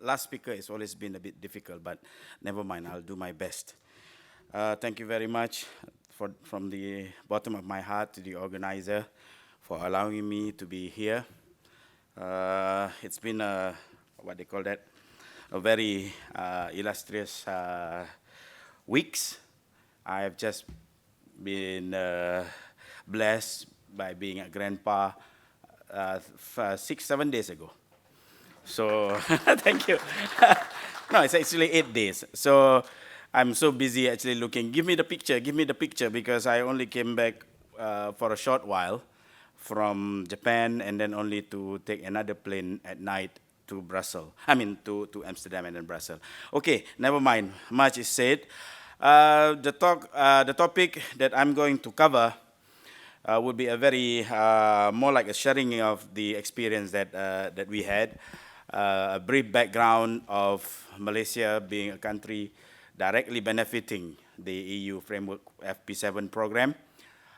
last speaker has always been a bit difficult, but never mind, I'll do my best. Thank you very much from the bottom of my heart to the organizer for allowing me to be here. It's been what they call that, a very illustrious weeks. I have just been blessed by being a grandpa 6, 7 days ago. So thank you. No, it's actually 8 days. So I'm so busy actually looking. Give me the picture, because I only came back for a short while from Japan, and then only to take another plane at night to Brussels. To Amsterdam and then Brussels. Okay, never mind. Much is said. The topic that I'm going to cover would be a very more like a sharing of the experience that we had. A brief background of Malaysia being a country directly benefiting the EU Framework FP7 program.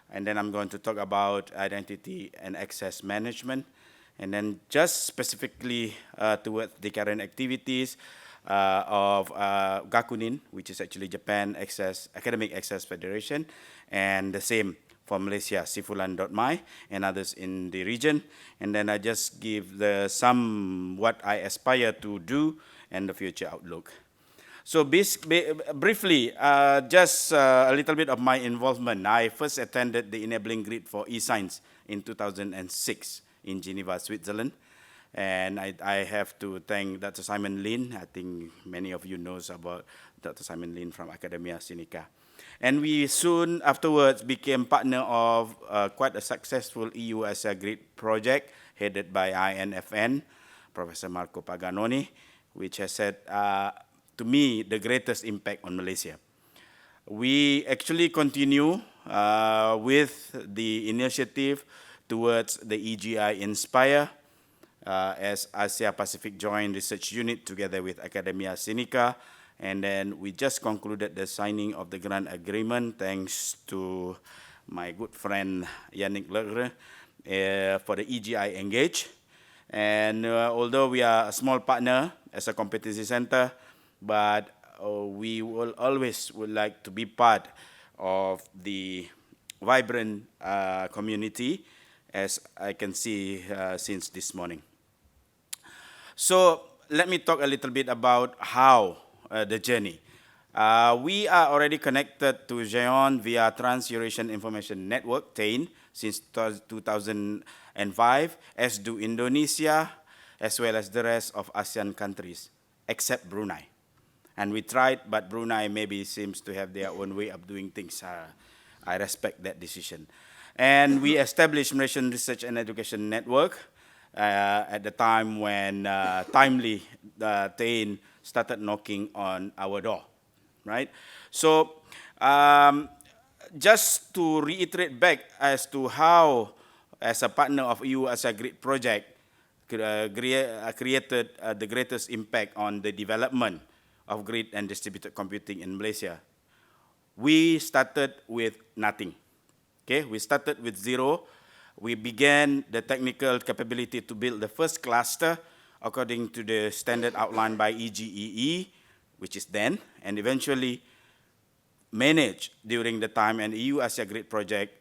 And then I'm going to talk about identity and access management. And then just specifically towards the current activities of Gakunin, which is actually Japan Academic Access Federation, and the same for Malaysia, Sifulan.my, and others in the region. And then I just give some what I aspire to do and the future outlook. So briefly, just a little bit of my involvement. I first attended the Enabling Grid for eScience in 2006 in Geneva, Switzerland. And I have to thank Dr. Simon Lin. I think many of you knows about Dr. Simon Lin from Academia Sinica. And we soon afterwards became partner of quite a successful EU Asia Grid project headed by INFN, Professor Marco Paganoni, which has had, to me, the greatest impact on Malaysia. We actually continue with the initiative towards the EGI Inspire as Asia Pacific Joint Research Unit together with Academia Sinica. And then we just concluded the signing of the grant agreement thanks to my good friend Yannick Legre for the EGI Engage. And although we are a small partner as a competency center, but we will always would like to be part of the vibrant community, as I can see since this morning. So let me talk a little bit about how the journey. We are already connected to JEON via Trans-Eurasian Information Network, TAIN, since 2005, as do Indonesia, as well as the rest of ASEAN countries, except Brunei. And we tried, but Brunei maybe seems to have their own way of doing things. I respect that decision. And we established Malaysian Research and Education Network at the time when timely TAIN started knocking on our door, right? So just to reiterate back as to how, as a partner of EU Asia Grid project, created the greatest impact on the development of grid and distributed computing in Malaysia. We started with nothing. Okay, we started with zero. We began the technical capability to build the first cluster according to the standard outlined by EGEE, which is then, and eventually managed during the time, and EU Asia Grid project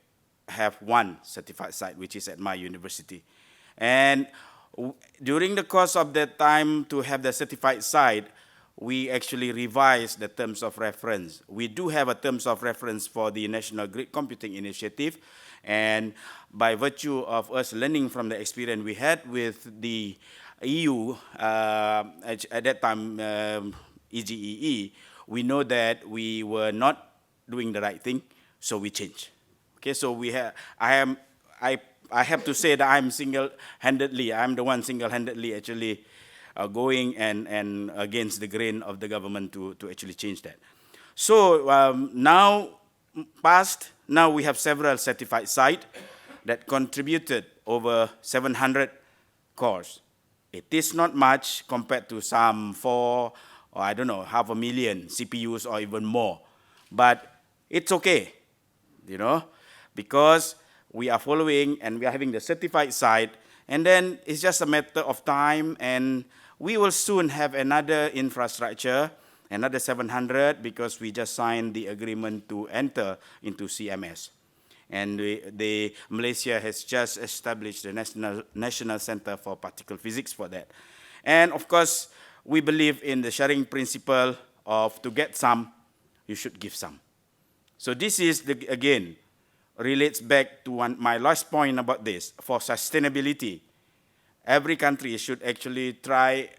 have one certified site, which is at my university. And during the course of that time to have the certified site, we actually revised the terms of reference. We do have a terms of reference for the National Grid Computing Initiative, and by virtue of us learning from the experience we had with the EU, at that time, EGEE, we know that we were not doing the right thing, so we changed. Okay, so I have to say that I'm the one single-handedly actually going and against the grain of the government to actually change that. So now we have several certified sites that contributed over 700 cores. It is not much compared to some 4 or I don't know, 500,000 CPUs or even more. But it's okay, you know, because we are following and we are having the certified site, and then it's just a matter of time, and We will soon have another infrastructure, another 700, because we just signed the agreement to enter into CMS. And Malaysia has just established the National Center for Particle Physics for that. And of course, we believe in the sharing principle of to get some, you should give some. So this is, again, relates back to my last point about this. For sustainability, every country should actually try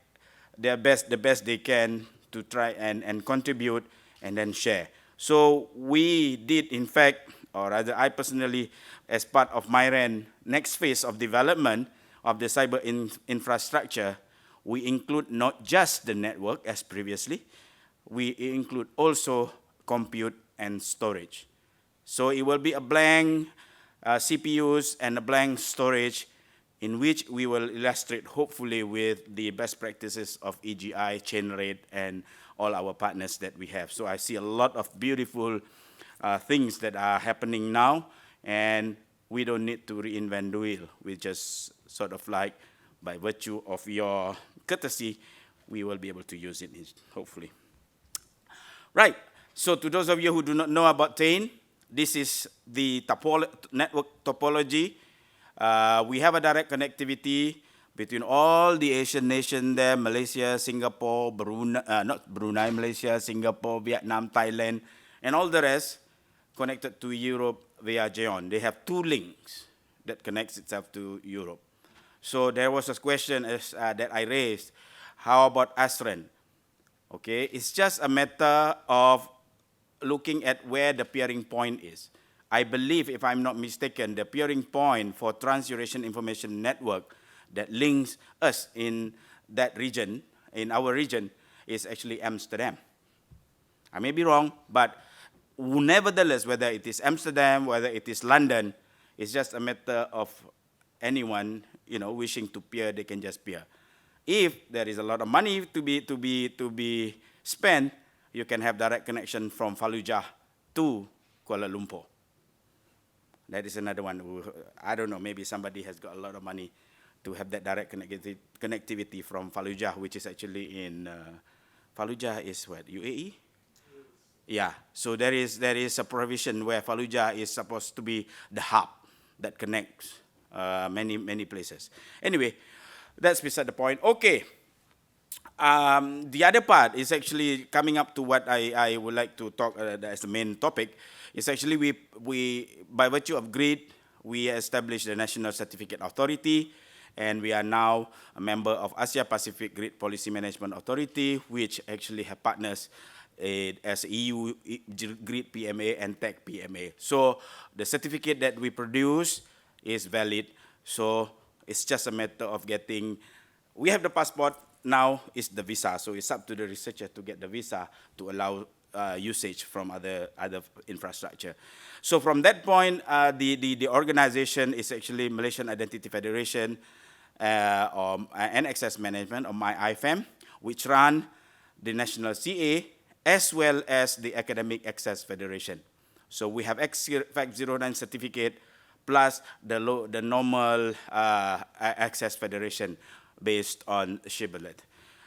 the best they can to try and contribute and then share. So we did, in fact, or rather I personally, as part of MyRAN next phase of development of the cyber infrastructure, we include not just the network as previously, we include also compute and storage. So it will be a blank CPUs and a blank storage in which we will illustrate hopefully with the best practices of EGI, Chainrate, and all our partners that we have. So I see a lot of beautiful things that are happening now, and we don't need to reinvent the wheel. We just sort of like, by virtue of your courtesy, we will be able to use it, hopefully. Right, so to those of you who do not know about TAIN, this is the network topology. We have a direct connectivity between all the Asian nations there, Malaysia, Singapore, Brunei, Malaysia, Singapore, Vietnam, Thailand, and all the rest connected to Europe via GEON. They have two links that connects itself to Europe. So there was a question that I raised, how about ASRAN? Okay, it's just a matter of looking at where the peering point is. I believe, if I'm not mistaken, the peering point for Trans-Eurasian Information Network that links us in that region, in our region, is actually Amsterdam. I may be wrong, but nevertheless, whether it is Amsterdam, whether it is London, it's just a matter of anyone, wishing to peer, they can just peer. If there is a lot of money to be spent, you can have direct connection from Fallujah to Kuala Lumpur. That is another one. I don't know, maybe somebody has got a lot of money to have that direct connectivity from Fallujah, which is actually in, Fallujah is what, UAE? Yeah, so there is a provision where Fallujah is supposed to be the hub that connects many places. Anyway, that's beside the point. Okay. The other part is actually coming up to what I would like to talk as the main topic. Is actually we by virtue of GRID, we established the National Certificate Authority, and we are now a member of Asia Pacific Grid Policy Management Authority, which actually have partners as EU Grid PMA and Tech PMA. So the certificate that we produce is valid. So it's just a matter of getting, we have the passport, now is the visa. So it's up to the researcher to get the visa to allow usage from other infrastructure. So from that point, the organization is actually Malaysian Identity Federation and Access Management, or MyIFM, which run the National CA as well as the Academic Access Federation. So we have Fact 09 certificate plus the normal Access Federation based on Shibboleth.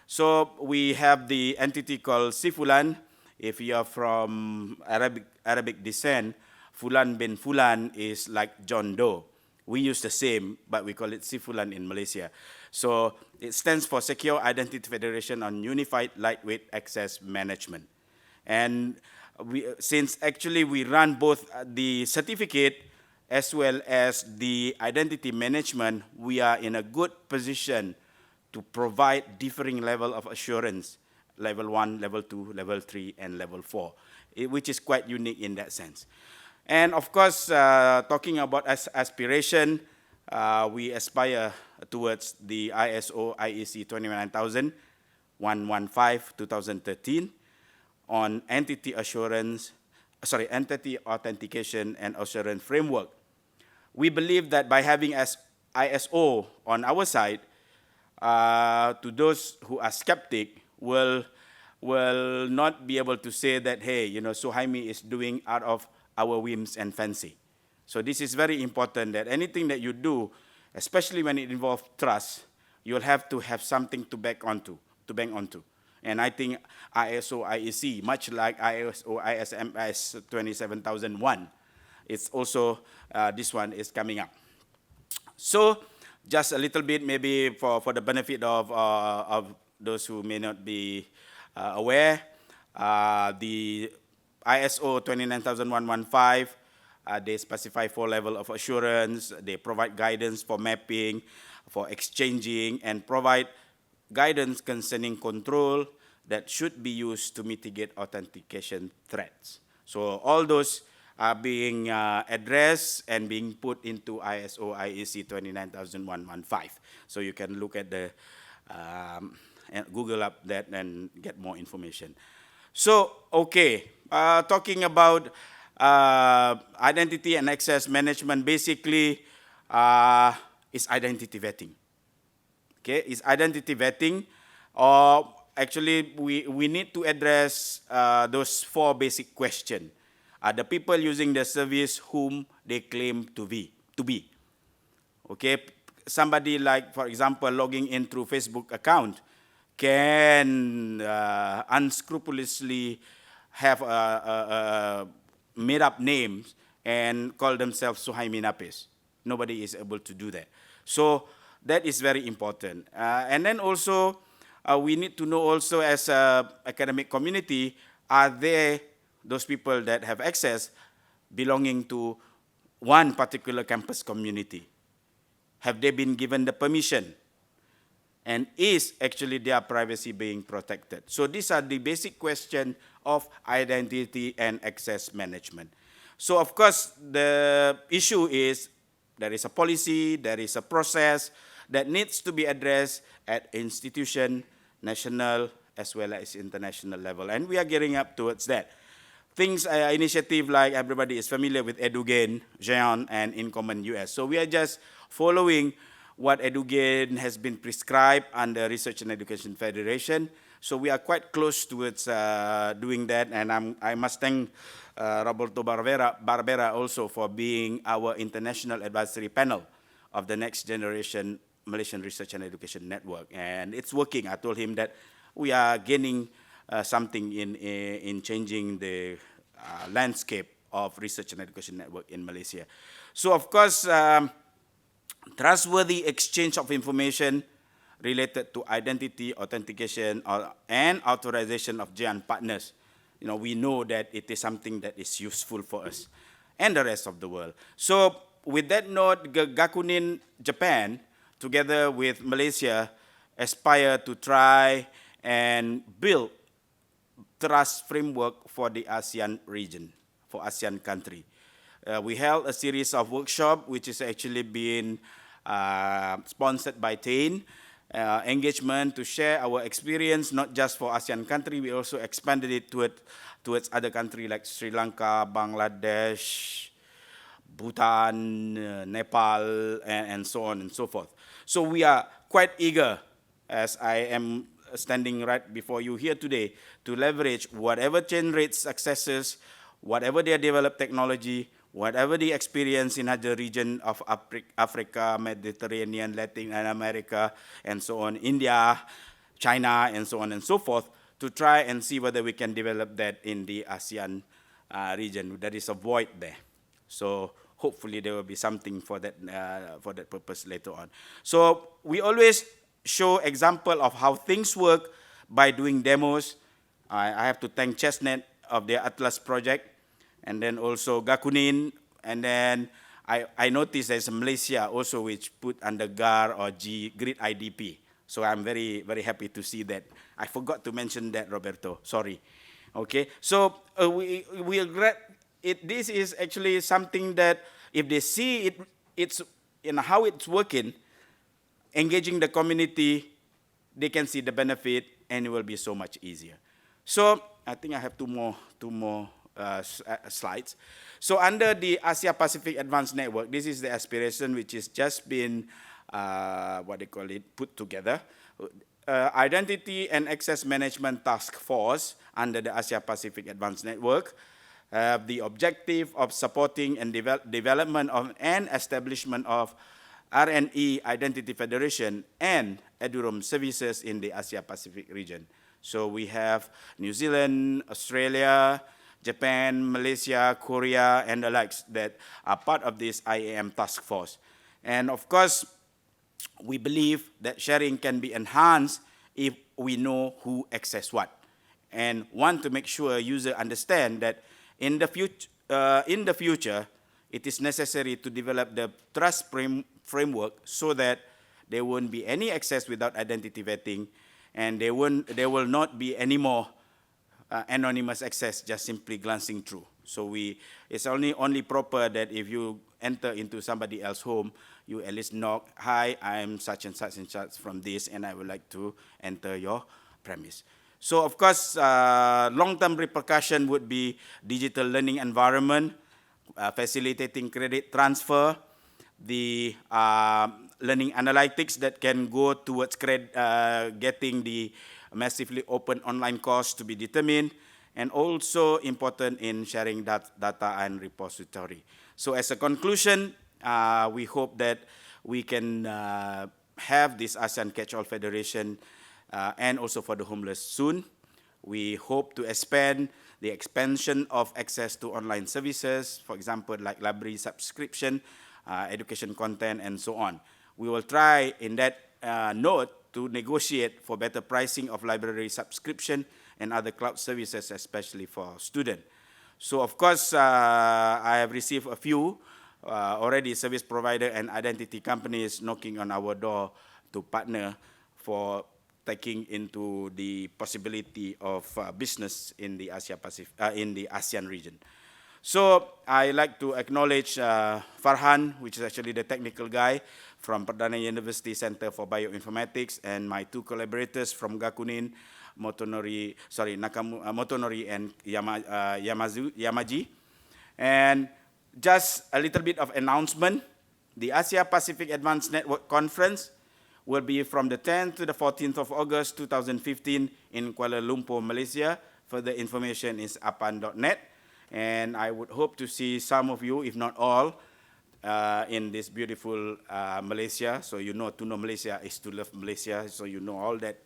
So we have the entity called Sifulan. If you are from Arabic descent, Fulan bin Fulan is like John Doe. We use the same, but we call it Sifulan in Malaysia. So it stands for Secure Identity Federation on Unified Lightweight Access Management. And since actually we run both the certificate as well as the identity management, we are in a good position to provide differing level of assurance, level 1, level 2, level 3, and level 4, which is quite unique in that sense. And of course, talking about aspiration, we aspire towards the ISO IEC 29115, 2013 on entity authentication and assurance framework. We believe that by having ISO on our side, to those who are skeptic will not be able to say that, hey, Suhaimi is doing out of our whims and fancy. So this is very important, that anything that you do, especially when it involves trust, you'll have to have something to bank onto. And I think ISO IEC, much like ISO ISMS 27001, it's also, this one is coming up. So just a little bit, maybe for the benefit of those who may not be aware, the ISO 29115, they specify 4 levels of assurance. They provide guidance for mapping, for exchanging, and provide guidance concerning control that should be used to mitigate authentication threats. So all those are being addressed and being put into ISO IEC 29115. So you can look at the, and Google up that and get more information. So, okay, talking about identity and access management, basically is identity vetting. Okay, is identity vetting, or actually we need to address those 4 basic questions. Are the people using the service whom they claim to be? Okay, somebody like, for example, logging in through Facebook account can unscrupulously have made-up names and call themselves Suhaimi Napis. Nobody is able to do that. So that is very important. And then also, we need to know also as an academic community, are there those people that have access belonging to one particular campus community? Have they been given the permission? And is actually their privacy being protected? So these are the basic questions of identity and access management. So of course, the issue is there is a policy, there is a process that needs to be addressed at institution, national, as well as international level. And we are gearing up towards that. Things, initiative like everybody is familiar with EduGain, GEON, and InCommon US. So we are just following what EduGain has been prescribed under Research and Education Federation. So we are quite close towards doing that, and I must thank Roberto Barbera also for being our international advisory panel of the next generation Malaysian Research and Education Network. And it's working. I told him that we are gaining something in changing the landscape of Research and Education Network in Malaysia. So of course, trustworthy exchange of information related to identity, authentication, and authorization of GEON partners. You know, we know that it is something that is useful for us and the rest of the world. So with that note, Gakunin Japan, together with Malaysia, aspire to try and build trust framework for the ASEAN region, for ASEAN country. We held a series of workshops, which is actually being sponsored by TAIN, engagement to share our experience, not just for ASEAN country, we also expanded it towards other countries like Sri Lanka, Bangladesh, Bhutan, Nepal, and so on and so forth. So we are quite eager, as I am standing right before you here today, to leverage whatever generates successes, whatever their developed technology, whatever the experience in other region of Africa, Mediterranean, Latin America, and so on, India, China, and so on and so forth, to try and see whether we can develop that in the ASEAN region. There is a void there. So hopefully there will be something for that purpose later on. So we always show example of how things work by doing demos. I have to thank Chestnut of their Atlas project, and then also Gakunin, and then I noticed there's Malaysia also which put under GAR or Grid IDP. So I'm very, very happy to see that. I forgot to mention that, Roberto, sorry. Okay, so we regret it. This is actually something that if they see it's how it's working, engaging the community, they can see the benefit, and it will be so much easier. So I think I have two more slides. So under the Asia Pacific Advanced Network, this is the aspiration which is just been, put together. Identity and Access Management Task Force under the Asia Pacific Advanced Network have the objective of supporting and development of and establishment of RNE Identity Federation, and eduroam services in the Asia-Pacific region. So we have New Zealand, Australia, Japan, Malaysia, Korea, and the likes that are part of this IAM task force. And of course, we believe that sharing can be enhanced if we know who access what, and want to make sure users understand that in the future, it is necessary to develop the trust framework so that there won't be any access without identity vetting, and there will not be any more anonymous access just simply glancing through. So it's only proper that if you enter into somebody else's home, you at least knock, hi, I'm such and such from this, and I would like to enter your premise. So of course, long-term repercussion would be digital learning environment, facilitating credit transfer, the learning analytics that can go towards getting the massively open online course to be determined, and also important in sharing data and repository. So as a conclusion, we hope that we can have this ASEAN Catch-all Federation and also for the homeless soon. We hope to expand the expansion of access to online services, for example, like library subscription, education content, and so on. We will try in that note to negotiate for better pricing of library subscription and other cloud services, especially for students. So of course, I have received a few already service provider and identity companies knocking on our door to partner for taking into the possibility of business in the in the ASEAN region. So I like to acknowledge Farhan, which is actually the technical guy from Perdana University Center for Bioinformatics, and my two collaborators from Gakunin, Motonori and Yamaji. And just a little bit of announcement. The Asia Pacific Advanced Network Conference will be from the 10th to the 14th of August 2015 in Kuala Lumpur, Malaysia. Further information is apan.net. And I would hope to see some of you, if not all, in this beautiful Malaysia. So you know, to know Malaysia is to love Malaysia. So you know all that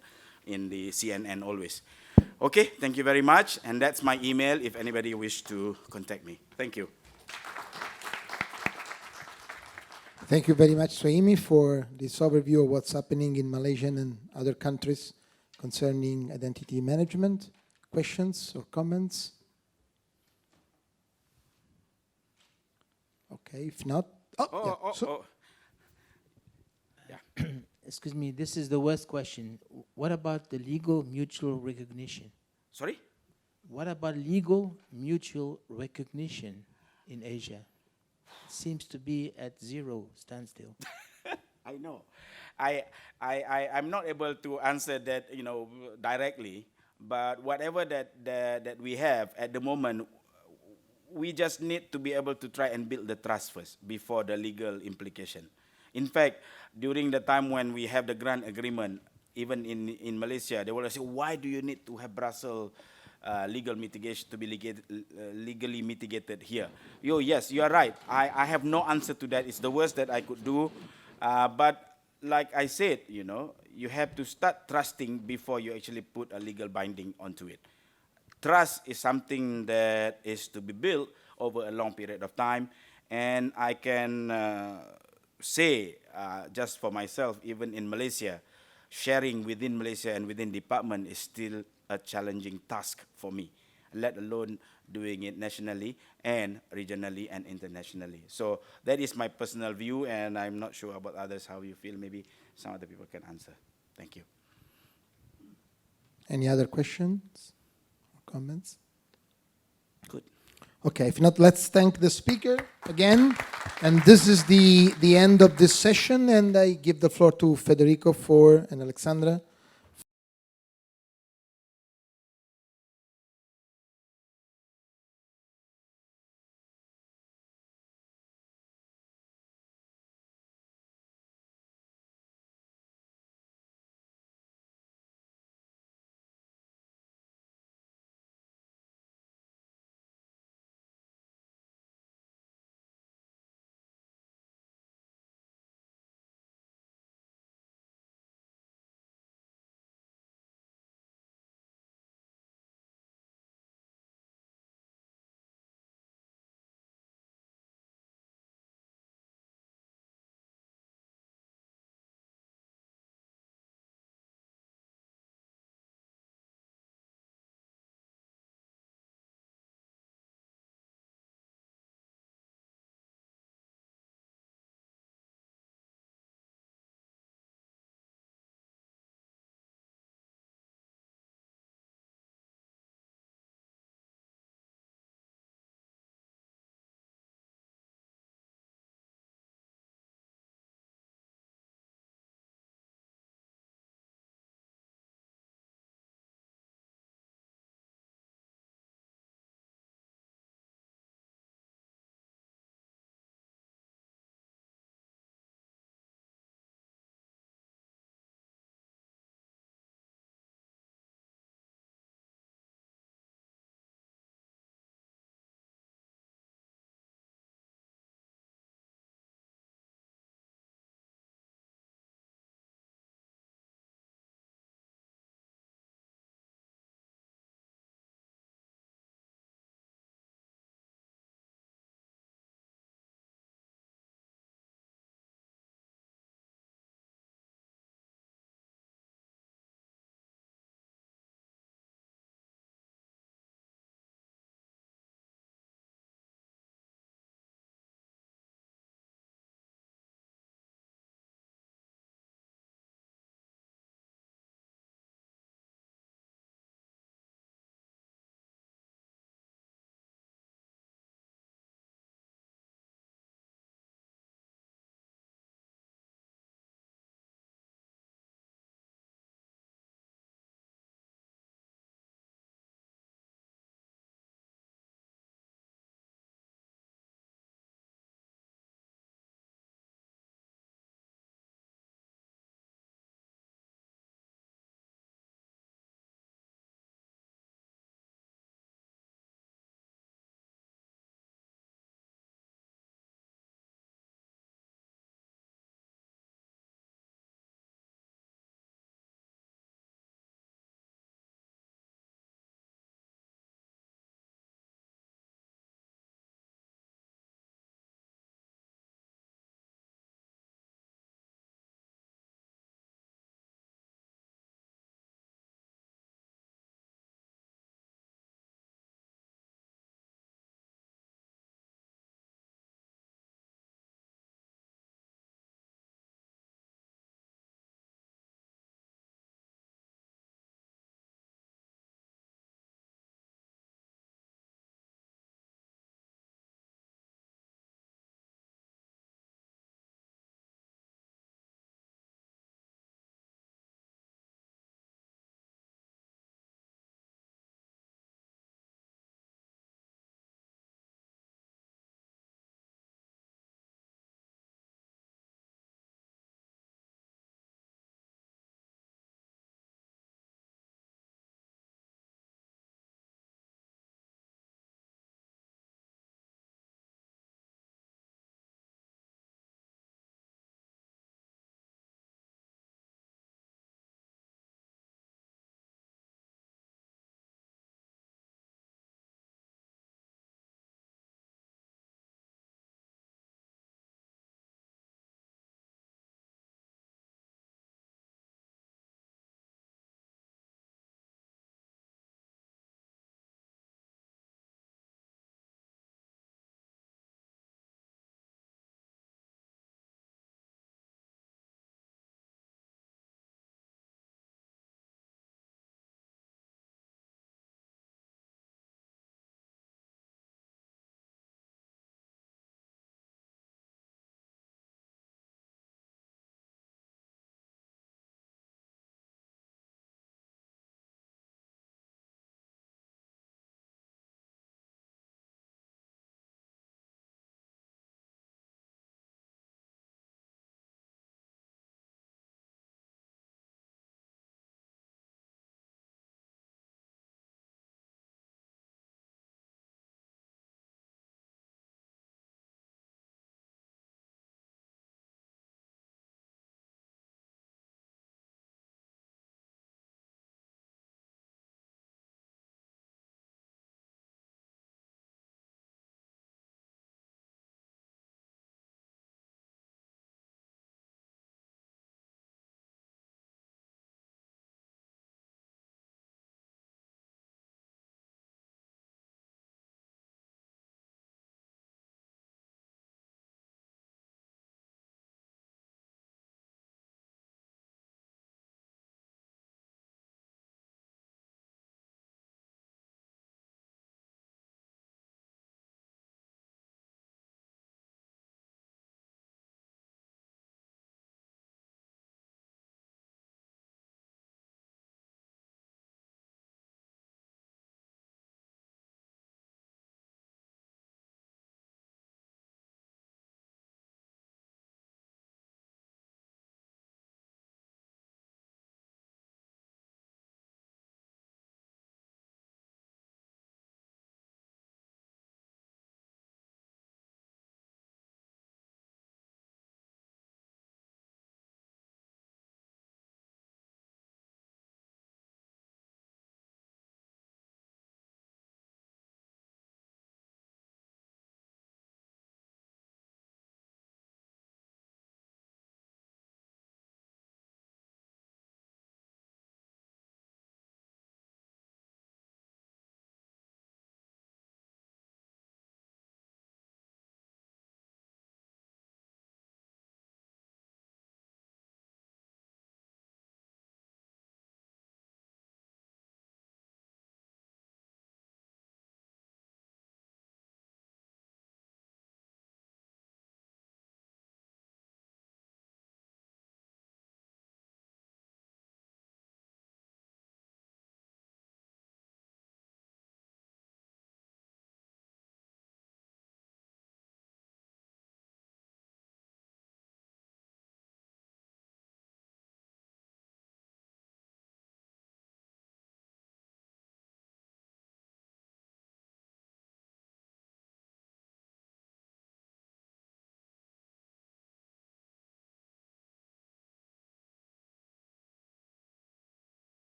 in the CNN always. Okay, thank you very much. And that's my email if anybody wish to contact me. Thank you. Thank you very much, Suhaimi, for this overview of what's happening in Malaysia and other countries concerning identity management. Questions or comments? Okay, if not, Yeah. Excuse me, this is the worst question. What about the legal mutual recognition? Sorry? What about legal mutual recognition in Asia? Seems to be at zero standstill. I know. I'm not able to answer that, directly, but whatever that we have at the moment, we just need to be able to try and build the trust first before the legal implication. In fact, during the time when we have the grant agreement, even in Malaysia, they will say, why do you need to have Brussels legal mitigation to be legally mitigated here? Yes, you are right. I have no answer to that. It's the worst that I could do. But like I said, you have to start trusting before you actually put a legal binding onto it. Trust is something that is to be built over a long period of time. And I can say, just for myself, even in Malaysia, sharing within Malaysia and within department is still a challenging task for me, let alone doing it nationally and regionally and internationally. So that is my personal view, and I'm not sure about others, how you feel. Maybe some other people can answer. Thank you. any other questions or comments? Good. Okay, if not, let's thank the speaker again. And this is the end of this session, and I give the floor to Federico and Alexandra